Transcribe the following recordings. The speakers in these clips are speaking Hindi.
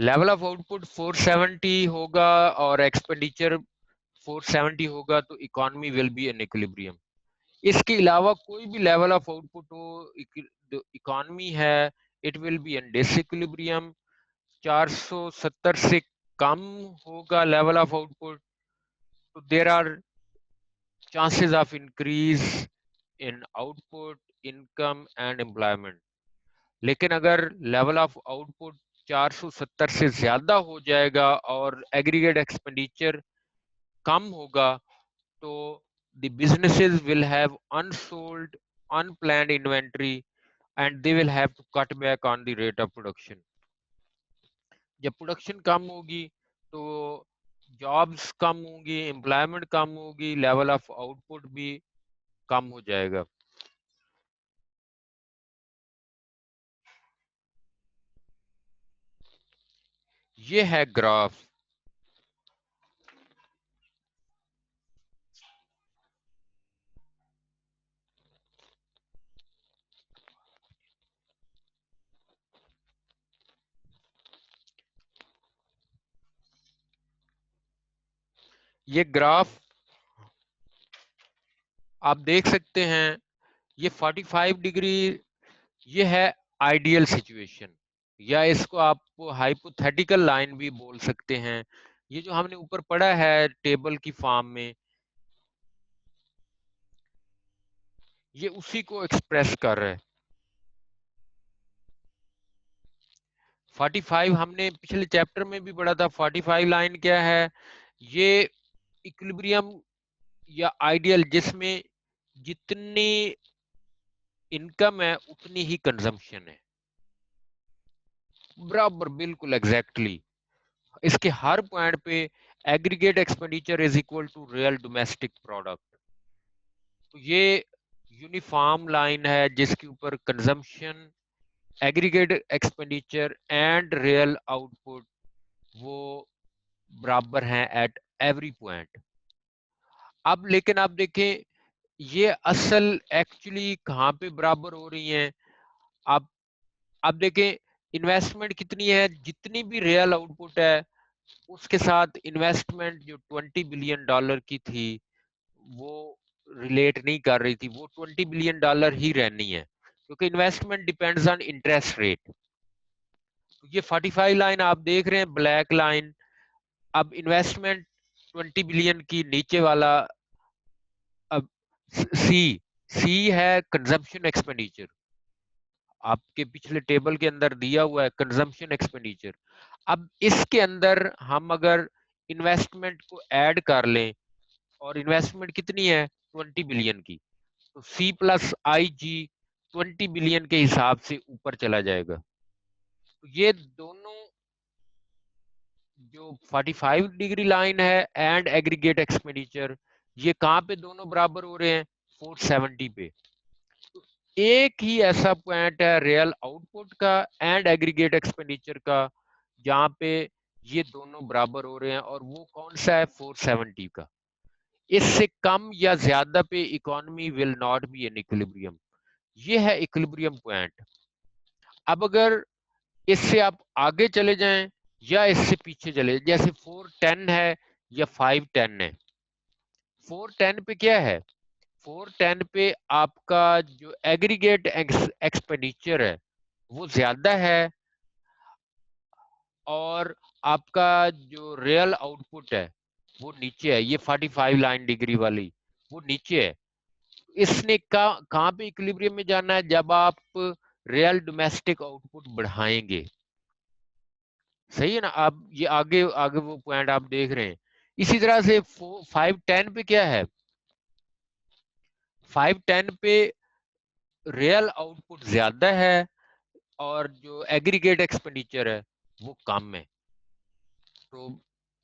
लेवल ऑफ आउटपुट 470 होगा और एक्सपेंडिचर 470 होगा तो economy will be in equilibrium. इसके अलावा कोई भी लेवल ऑफ आउटपुट हो, इकोनॉमी है, it will be in disequilibrium. 470 से कम होगा लेवल ऑफ आउटपुट तो there are chances of increase in output, income and employment. लेकिन अगर लेवल ऑफ आउटपुट 470 से ज्यादा हो जाएगा और एग्रीगेट एक्सपेंडिचर कम होगा तो the businesses will have unsold, unplanned inventory and they will have to cut back on the rate of production. जब प्रोडक्शन कम होगी तो जॉब्स कम होंगी, एम्प्लॉयमेंट कम होगी, लेवल ऑफ आउटपुट भी कम हो जाएगा। ये है ग्राफ। ये ग्राफ आप देख सकते हैं, ये 45 डिग्री ये है आइडियल सिचुएशन, या इसको आप हाइपोथेटिकल लाइन भी बोल सकते हैं। ये जो हमने ऊपर पढ़ा है टेबल की फॉर्म में, ये उसी को एक्सप्रेस कर रहा है। 45 हमने पिछले चैप्टर में भी पढ़ा था। 45 लाइन क्या है? ये इक्विलिब्रियम या आइडियल जिसमें जितनी इनकम है उतनी ही कंजम्पशन है, बराबर, बिल्कुल एग्जैक्टली इसके हर पॉइंट पे aggregate expenditure is equal to real domestic product. तो ये यूनिफॉर्म लाइन है जिसके ऊपर consumption, aggregate expenditure and real output वो बराबर हैं एट एवरी पॉइंट। अब लेकिन आप देखें ये असल एक्चुअली कहाँ पे बराबर हो रही हैं। आप आप देखें इन्वेस्टमेंट कितनी है, जितनी भी रियल आउटपुट है उसके साथ इन्वेस्टमेंट जो $20 बिलियन की थी वो रिलेट नहीं कर रही थी, वो $20 बिलियन ही रहनी है क्योंकि investment depends on interest rate. ये 45 लाइन आप देख रहे हैं ब्लैक लाइन। अब इन्वेस्टमेंट 20 बिलियन की नीचे वाला, अब सी सी है कंजम्पशन एक्सपेंडिचर, आपके पिछले टेबल के अंदर दिया हुआ है कंजम्पशन एक्सपेंडिचर। अब इसके अंदर हम अगर इन्वेस्टमेंट को ऐड कर लें, और इन्वेस्टमेंट कितनी है 20 बिलियन की, तो सी प्लस आई जी 20 बिलियन के हिसाब से ऊपर चला जाएगा। तो ये दोनों जो 45 डिग्री लाइन है एंड एग्रीगेट एक्सपेंडिचर, ये कहाँ पे दोनों बराबर हो रहे हैं? 470 पे। तो एक ही ऐसा पॉइंट है रियल आउटपुट का एंड एग्रीगेट एक्सपेंडिचर का जहां पे ये दोनों बराबर हो रहे हैं, और वो कौन सा है? 470 का। इससे कम या ज्यादा पे economy will not be in equilibrium. ये है इक्विलिब्रियम पॉइंट। अब अगर इससे आप आगे चले जाएं या इससे पीछे चले, जैसे 410 है या 510 है। 410 पे क्या है? 410 पे आपका जो एग्रीगेट एक्सपेंडिचर है वो ज्यादा है, और आपका जो रियल आउटपुट है वो नीचे है। ये 45 लाइन डिग्री वाली वो नीचे है। इसने कहाँ पे इक्विलिब्रियम में जाना है? जब आप रियल डोमेस्टिक आउटपुट बढ़ाएंगे। सही है ना? आप ये आगे आगे वो पॉइंट आप देख रहे हैं। इसी तरह से 510 पे क्या है? 510 पे रियल आउटपुट ज्यादा है और जो एग्रीगेट एक्सपेंडिचर है वो कम है। तो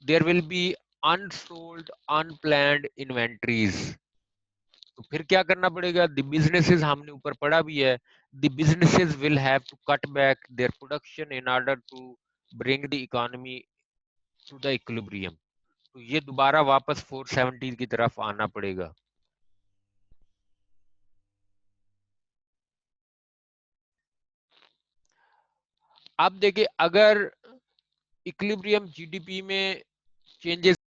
there will be unsold unplanned inventories. तो फिर क्या करना पड़ेगा? द बिजनेसेस, हमने ऊपर पढ़ा भी है, the businesses will have to cut back their production in order to bring the economy to the equilibrium. तो ये दोबारा वापस 470 की तरफ आना पड़ेगा। अब देखिए, अगर इक्विलिब्रियम जीडीपी में चेंजेस